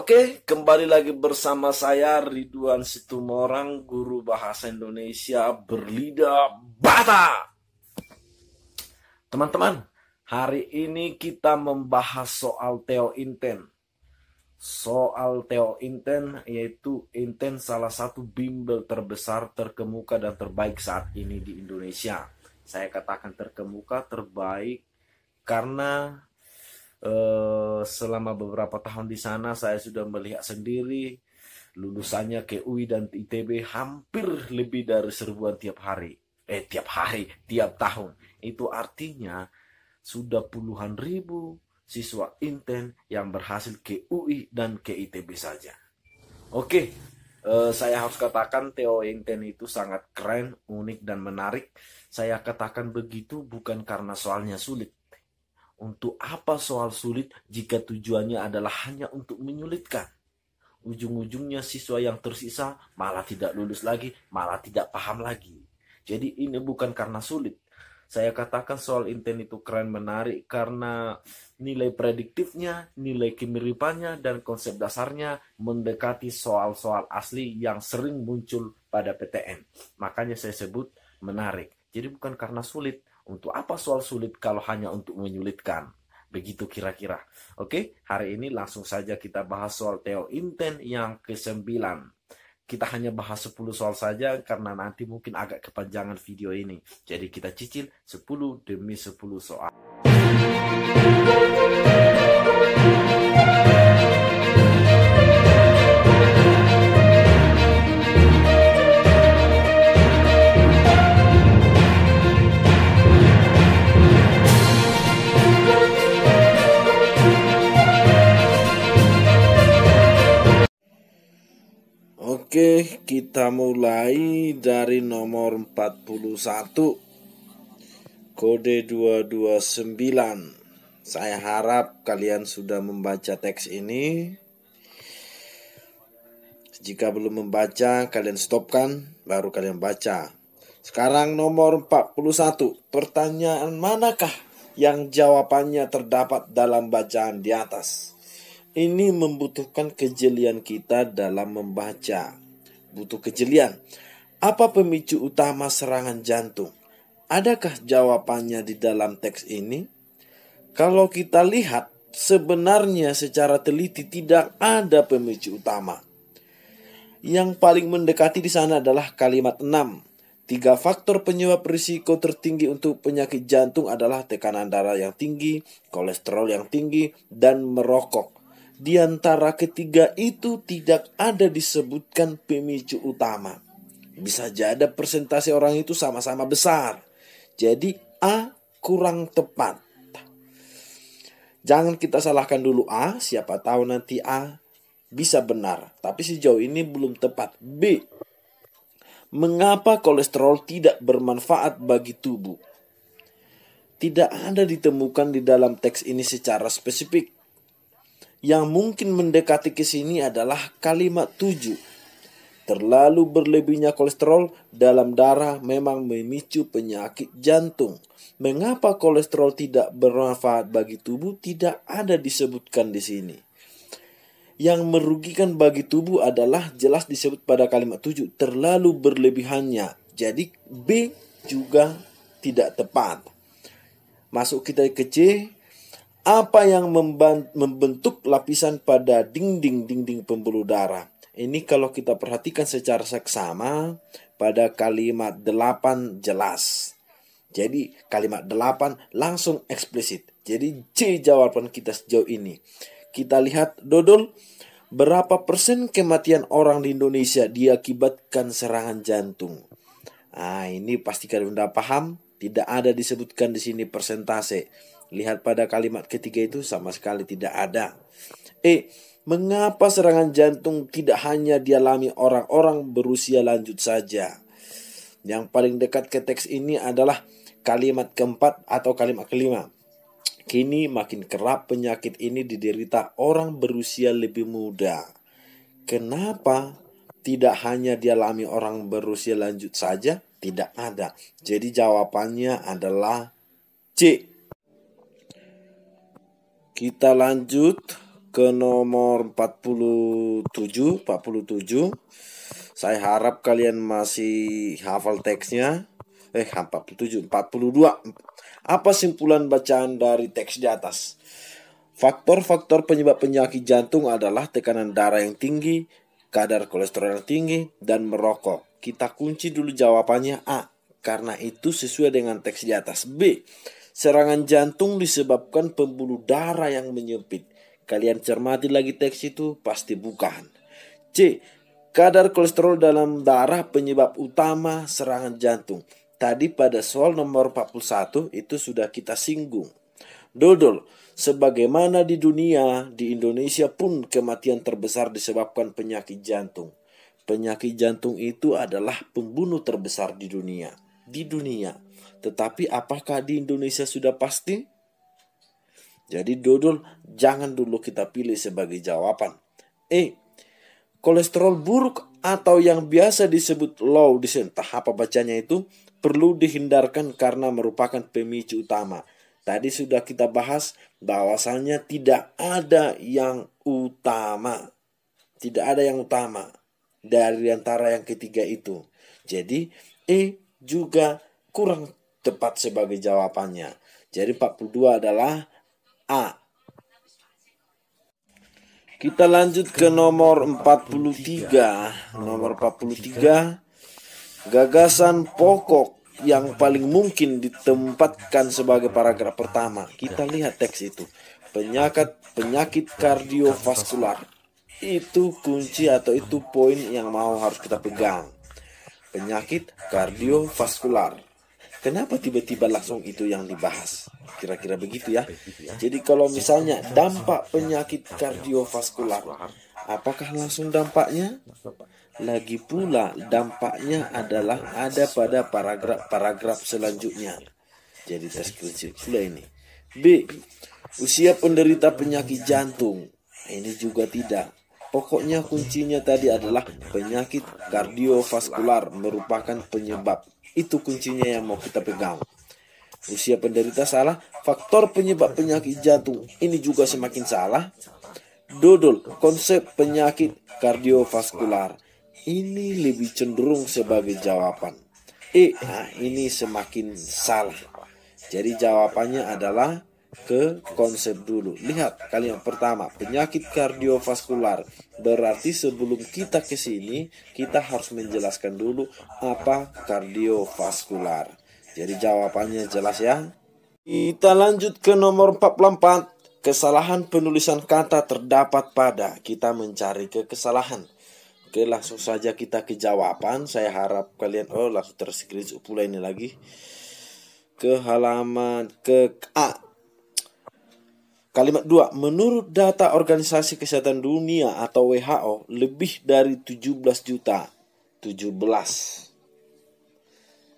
Oke, kembali lagi bersama saya Ridwan Situmorang, guru bahasa Indonesia berlidah Batak. Teman-teman, hari ini kita membahas soal teointen. Soal teointen yaitu inten salah satu bimbel terbesar, terkemuka dan terbaik saat ini di Indonesia. Saya katakan terkemuka, terbaik karena selama beberapa tahun di sana saya sudah melihat sendiri lulusannya ke UI dan ITB hampir lebih dari 1000-an tiap tahun. Itu artinya sudah puluhan ribu siswa inten yang berhasil ke UI dan ke ITB saja. Oke, saya harus katakan Theo Inten itu sangat keren, unik dan menarik. Saya katakan begitu bukan karena soalnya sulit. Untuk apa soal sulit jika tujuannya adalah hanya untuk menyulitkan? Ujung-ujungnya siswa yang tersisa malah tidak lulus lagi, malah tidak paham lagi. Jadi ini bukan karena sulit. Saya katakan soal inten itu keren menarik karena nilai prediktifnya, nilai kemiripannya, dan konsep dasarnya mendekati soal-soal asli yang sering muncul pada PTN. Makanya saya sebut menarik. Jadi bukan karena sulit. Untuk apa soal sulit kalau hanya untuk menyulitkan? Begitu kira-kira. Oke, hari ini langsung saja kita bahas soal teointen yang ke-9. Kita hanya bahas 10 soal saja karena nanti mungkin agak kepanjangan video ini. Jadi kita cicil 10 demi 10 soal. Oke, kita mulai dari nomor 41, kode 229. Saya harap kalian sudah membaca teks ini. Jika belum membaca, kalian stopkan, baru kalian baca. Sekarang nomor 41, pertanyaan manakah yang jawabannya terdapat dalam bacaan di atas? Ini membutuhkan kejelian kita dalam membaca. Butuh kejelian. Apa pemicu utama serangan jantung? Adakah jawabannya di dalam teks ini? Kalau kita lihat, sebenarnya secara teliti tidak ada pemicu utama. Yang paling mendekati di sana adalah kalimat 6. 3 faktor penyebab risiko tertinggi untuk penyakit jantung adalah tekanan darah yang tinggi, kolesterol yang tinggi, dan merokok. Di antara ketiga itu tidak ada disebutkan pemicu utama. Bisa jadi persentase orang itu sama-sama besar. Jadi A kurang tepat. Jangan kita salahkan dulu A, siapa tahu nanti A bisa benar. Tapi sejauh ini belum tepat. B, mengapa kolesterol tidak bermanfaat bagi tubuh? Tidak ada ditemukan di dalam teks ini secara spesifik. Yang mungkin mendekati ke sini adalah kalimat 7. Terlalu berlebihnya kolesterol dalam darah memang memicu penyakit jantung. Mengapa kolesterol tidak bermanfaat bagi tubuh tidak ada disebutkan di sini. Yang merugikan bagi tubuh adalah jelas disebut pada kalimat 7. Terlalu berlebihannya. Jadi B juga tidak tepat. Masuk kita ke C. Apa yang membentuk lapisan pada dinding pembuluh darah? Ini kalau kita perhatikan secara seksama pada kalimat 8 jelas. Jadi kalimat 8 langsung eksplisit. Jadi C jawaban kita sejauh ini. Kita lihat dodol, berapa persen kematian orang di Indonesia diakibatkan serangan jantung? Nah, ini pasti kalian sudah paham. Tidak ada disebutkan di sini persentase. Lihat pada kalimat ketiga itu sama sekali tidak ada. Mengapa serangan jantung tidak hanya dialami orang-orang berusia lanjut saja? Yang paling dekat ke teks ini adalah kalimat keempat atau kalimat kelima. Kini makin kerap penyakit ini diderita orang berusia lebih muda. Kenapa tidak hanya dialami orang berusia lanjut saja? Tidak ada. Jadi jawabannya adalah C. Kita lanjut ke nomor 47. Saya harap kalian masih hafal teksnya. 47, 42. Apa simpulan bacaan dari teks di atas? Faktor-faktor penyebab penyakit jantung adalah tekanan darah yang tinggi, kadar kolesterol yang tinggi, dan merokok. Kita kunci dulu jawabannya A, karena itu sesuai dengan teks di atas. B, serangan jantung disebabkan pembuluh darah yang menyempit. Kalian cermati lagi teks itu, pasti bukan. C, kadar kolesterol dalam darah penyebab utama serangan jantung. Tadi pada soal nomor 41 itu sudah kita singgung. Dodol, sebagaimana di dunia, di Indonesia pun kematian terbesar disebabkan penyakit jantung. Penyakit jantung itu adalah pembunuh terbesar di dunia. Di dunia. Tetapi apakah di Indonesia sudah pasti? Jadi dodol jangan dulu kita pilih sebagai jawaban. E, kolesterol buruk atau yang biasa disebut low, entah apa bacanya itu, perlu dihindarkan karena merupakan pemicu utama. Tadi sudah kita bahas bahwasannya tidak ada yang utama. Tidak ada yang utama dari antara yang ketiga itu. Jadi E juga kurang tepat sebagai jawabannya. Jadi 42 adalah A. Kita lanjut ke nomor 43. Nomor 43, gagasan pokok yang paling mungkin ditempatkan sebagai paragraf pertama. Kita lihat teks itu. Penyakit kardiovaskular. Itu kunci atau itu poin yang harus kita pegang. Penyakit kardiovaskular. Kenapa tiba-tiba langsung itu yang dibahas? Kira-kira begitu ya. Jadi kalau misalnya dampak penyakit kardiovaskular, apakah langsung dampaknya? Lagi pula dampaknya adalah ada pada paragraf selanjutnya. Jadi terskript pula ini. B, usia penderita penyakit jantung. Ini juga tidak. Pokoknya kuncinya tadi adalah penyakit kardiovaskular merupakan penyebab. Itu kuncinya yang mau kita pegang. Usia penderita salah. Faktor penyebab penyakit jantung. Ini juga semakin salah. Dodol, konsep penyakit kardiovaskular. Ini lebih cenderung sebagai jawaban. Ini semakin salah. Jadi jawabannya adalah ke konsep dulu. Lihat kalimat pertama, penyakit kardiovaskular. Berarti sebelum kita ke sini, kita harus menjelaskan dulu apa kardiovaskular. Jadi jawabannya jelas ya. Kita lanjut ke nomor 44. Kesalahan penulisan kata terdapat pada. Kita mencari kesalahan. Oke, langsung saja kita ke jawaban. Saya harap kalian langsung terskript pula ini lagi. Ke halaman ke A. Kalimat 2. Menurut data Organisasi Kesehatan Dunia atau WHO, lebih dari 17 juta. 17.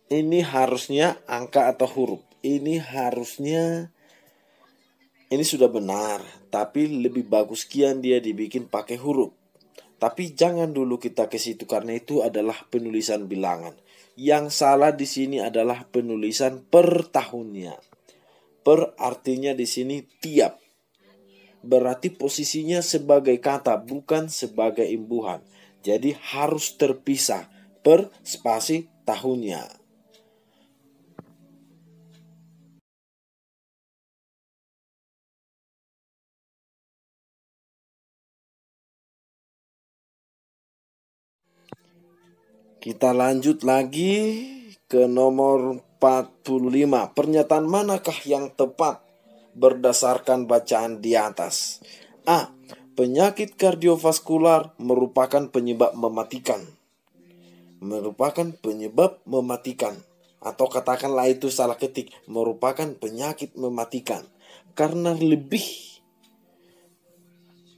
Ini harusnya angka atau huruf. Ini harusnya, ini sudah benar. Tapi lebih bagus kian dia dibikin pakai huruf. Tapi jangan dulu kita ke situ karena itu adalah penulisan bilangan. Yang salah di sini adalah penulisan per tahunnya. Per artinya di sini tiap. Berarti posisinya sebagai kata bukan sebagai imbuhan. Jadi harus terpisah per spasi tahunnya. Kita lanjut lagi ke nomor 45. Pernyataan manakah yang tepat berdasarkan bacaan di atas? A. Penyakit kardiovaskular merupakan penyebab mematikan. Merupakan penyebab mematikan. Atau katakanlah itu salah ketik. Merupakan penyakit mematikan. Karena lebih.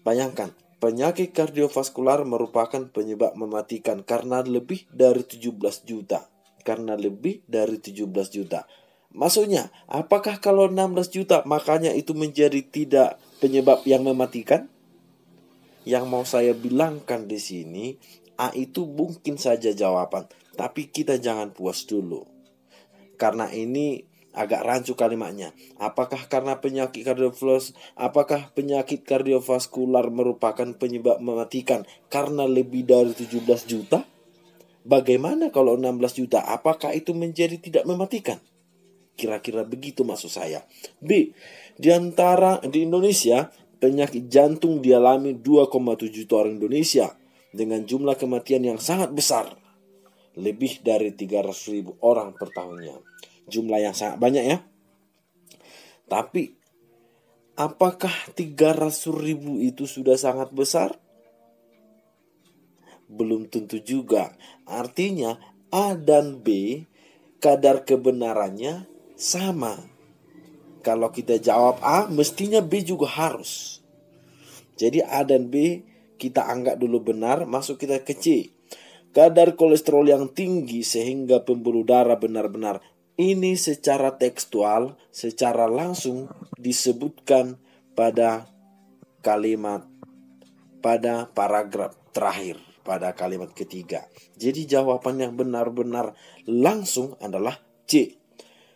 Bayangkan. Penyakit kardiovaskular merupakan penyebab mematikan karena lebih dari 17 juta. Karena lebih dari 17 juta. Maksudnya, apakah kalau 16 juta makanya itu menjadi tidak penyebab yang mematikan? Yang mau saya bilangkan di sini, A itu mungkin saja jawaban. Tapi kita jangan puas dulu. Karena ini agak rancu kalimatnya. Apakah karena apakah penyakit kardiovaskular merupakan penyebab mematikan karena lebih dari 17 juta? Bagaimana kalau 16 juta? Apakah itu menjadi tidak mematikan? Kira-kira begitu maksud saya. B. Di Indonesia, penyakit jantung dialami 2,7 juta orang Indonesia dengan jumlah kematian yang sangat besar. Lebih dari 300.000 orang per tahunnya. Jumlah yang sangat banyak ya. Tapi apakah 300.000 itu sudah sangat besar? Belum tentu juga. Artinya A dan B kadar kebenarannya sama. Kalau kita jawab A, mestinya B juga harus. Jadi A dan B kita anggap dulu benar, masuk kita ke C. Kadar kolesterol yang tinggi sehingga pembuluh darah benar-benar. Ini secara tekstual, secara langsung disebutkan pada paragraf terakhir, pada kalimat ketiga. Jadi jawaban yang benar-benar langsung adalah C.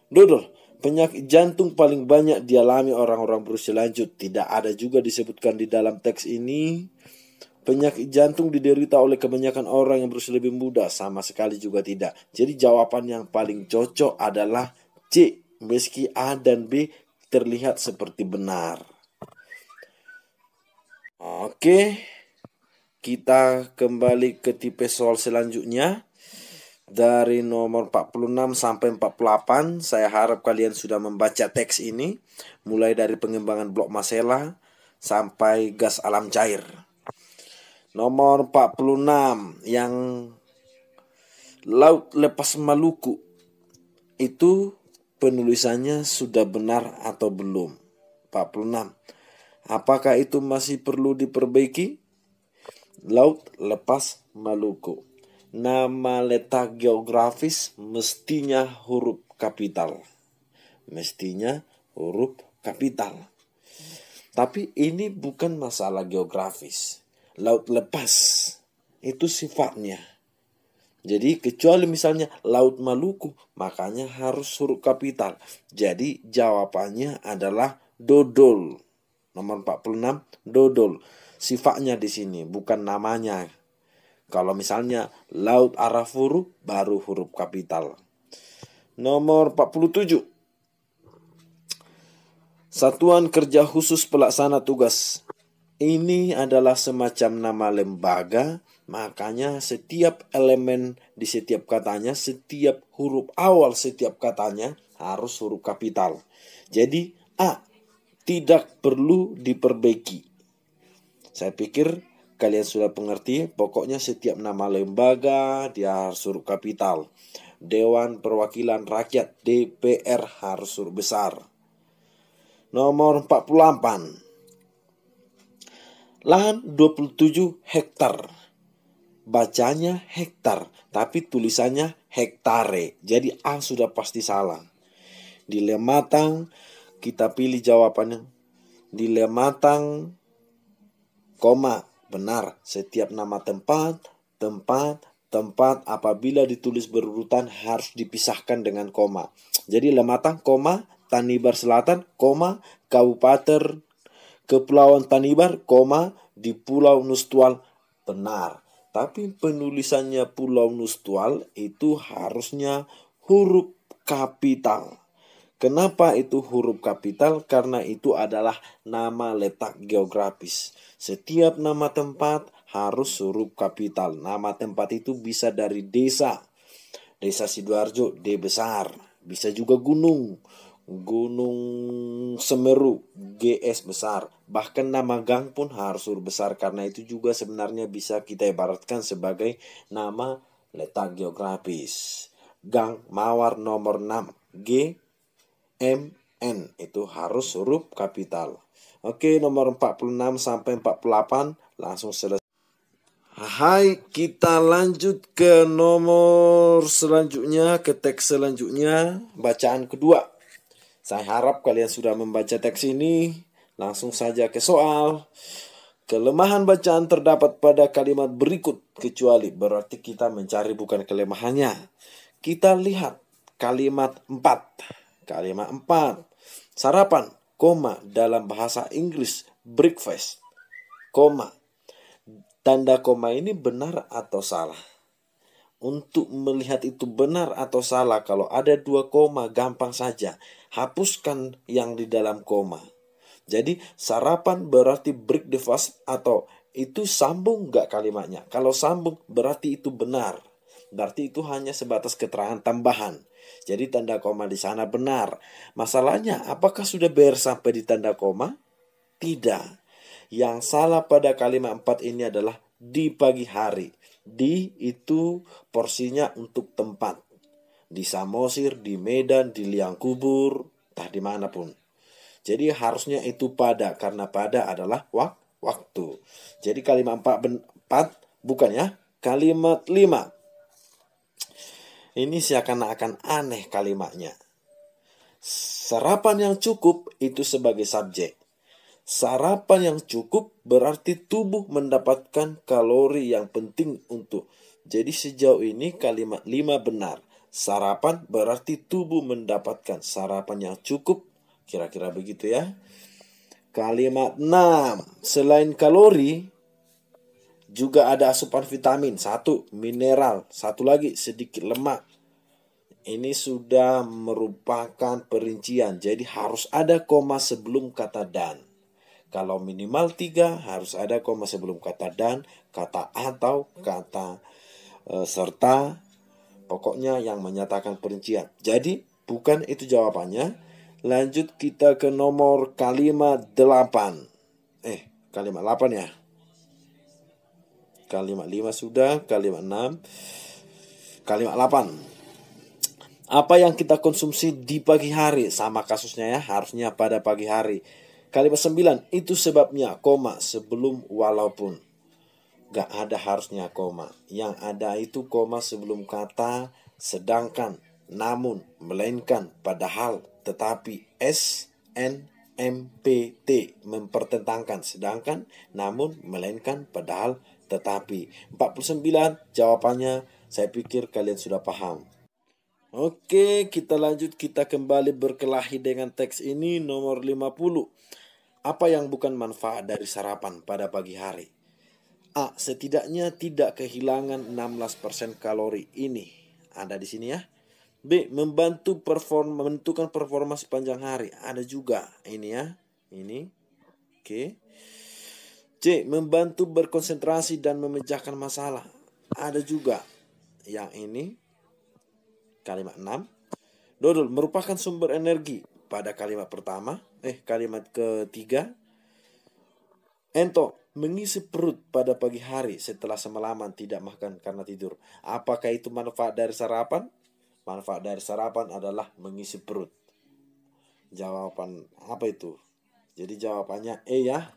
Dodol, penyakit jantung paling banyak dialami orang-orang berusia lanjut. Tidak ada juga disebutkan di dalam teks ini. Penyakit jantung diderita oleh kebanyakan orang yang berusia lebih muda. Sama sekali juga tidak. Jadi jawaban yang paling cocok adalah C. Meski A dan B terlihat seperti benar. Oke. Kita kembali ke tipe soal selanjutnya. Dari nomor 46 sampai 48, saya harap kalian sudah membaca teks ini. Mulai dari pengembangan blok masela sampai gas alam cair. Nomor 46 yang Laut Lepas Maluku. Itu penulisannya sudah benar atau belum? 46. Apakah itu masih perlu diperbaiki? Laut Lepas Maluku. Nama letak geografis mestinya huruf kapital. Mestinya huruf kapital. Tapi ini bukan masalah geografis. Laut lepas itu sifatnya. Jadi kecuali misalnya Laut Maluku, makanya harus huruf kapital. Jadi jawabannya adalah dodol. Nomor 46, dodol. Sifatnya di sini, bukan namanya. Kalau misalnya Laut Arafuru, baru huruf kapital. Nomor 47. Satuan Kerja Khusus Pelaksana Tugas. Ini adalah semacam nama lembaga, makanya setiap elemen di setiap katanya, setiap huruf awal setiap katanya harus huruf kapital. Jadi A, tidak perlu diperbaiki. Saya pikir kalian sudah mengerti, pokoknya setiap nama lembaga dia harus huruf kapital. Dewan Perwakilan Rakyat DPR harus huruf besar. Nomor 48. Lahan 27 hektar. Bacanya hektar, tapi tulisannya hektare. Jadi A sudah pasti salah. Di Lematang kita pilih jawabannya. Di Lematang, koma, benar. Setiap nama tempat apabila ditulis berurutan harus dipisahkan dengan koma. Jadi Lematang, koma, Tanibar Selatan, koma, Kabupaten Kepulauan Tanibar, koma, di Pulau Nustual, benar. Tapi penulisannya Pulau Nustual itu harusnya huruf kapital. Kenapa itu huruf kapital? Karena itu adalah nama letak geografis. Setiap nama tempat harus huruf kapital. Nama tempat itu bisa dari desa. Desa Sidoarjo, D besar. Bisa juga gunung. Gunung Semeru, GS besar. Bahkan nama gang pun harus huruf besar. Karena itu juga sebenarnya bisa kita ibaratkan sebagai nama letak geografis. Gang Mawar nomor 6, G MN itu harus huruf kapital. Oke, nomor 46 sampai 48 langsung selesai. Hai, kita lanjut ke nomor selanjutnya, ke teks selanjutnya, bacaan kedua. Saya harap kalian sudah membaca teks ini. Langsung saja ke soal. Kelemahan bacaan terdapat pada kalimat berikut, kecuali berarti kita mencari bukan kelemahannya. Kita lihat kalimat 4. Kalimat 4. Sarapan, koma, dalam bahasa Inggris breakfast, koma. Tanda koma ini benar atau salah? Untuk melihat itu benar atau salah, kalau ada 2 koma gampang saja. Hapuskan yang di dalam koma. Jadi sarapan berarti break the fast, atau itu sambung nggak kalimatnya? Kalau sambung berarti itu benar. Berarti itu hanya sebatas keterangan tambahan. Jadi tanda koma di sana benar. Masalahnya apakah sudah beres sampai di tanda koma? Tidak. Yang salah pada kalimat 4 ini adalah di pagi hari. Di itu porsinya untuk tempat. Di Samosir, di Medan, di Liang Kubur, entah dimanapun. Jadi harusnya itu pada, karena pada adalah waktu. Jadi kalimat 4 bukan ya. Kalimat 5. Ini seakan-akan aneh kalimatnya. Sarapan yang cukup itu sebagai subjek. Sarapan yang cukup berarti tubuh mendapatkan kalori yang penting untuk. Jadi sejauh ini kalimat 5 benar. Sarapan berarti tubuh mendapatkan sarapan yang cukup. Kira-kira begitu ya. Kalimat 6. Selain kalori, juga ada asupan vitamin. 1. Mineral. 1 lagi sedikit lemak. Ini sudah merupakan perincian. Jadi harus ada koma sebelum kata dan. Kalau minimal 3 harus ada koma sebelum kata dan, kata atau, kata serta. Pokoknya yang menyatakan perincian. Jadi bukan itu jawabannya. Lanjut kita ke nomor kalimat 8. Kalimat 8 ya. Kalimat 5 sudah, kalimat 6. Kalimat 8. Apa yang kita konsumsi di pagi hari? Sama kasusnya ya, harusnya pada pagi hari. Kalimat 9, itu sebabnya, koma, sebelum, walaupun. Gak ada harusnya koma. Yang ada itu koma sebelum kata sedangkan, namun, melainkan, padahal, tetapi, SNMPT, mempertentangkan, sedangkan, namun, melainkan, padahal, tetapi. 49 jawabannya, saya pikir kalian sudah paham. Oke, kita lanjut, kita kembali berkelahi dengan teks ini. Nomor 50. Apa yang bukan manfaat dari sarapan pada pagi hari? A. Setidaknya tidak kehilangan 16% kalori. Ini ada di sini ya. B. Membantu menentukan performa sepanjang hari. Ada juga ini ya. Ini. Oke. C. Membantu berkonsentrasi dan memecahkan masalah. Ada juga yang ini. Kalimat 6. Dodol merupakan sumber energi pada kalimat pertama. Kalimat ketiga. Ento mengisi perut pada pagi hari setelah semalaman tidak makan karena tidur. Apakah itu manfaat dari sarapan? Manfaat dari sarapan adalah mengisi perut. Jawaban apa itu? Jadi jawabannya E ya.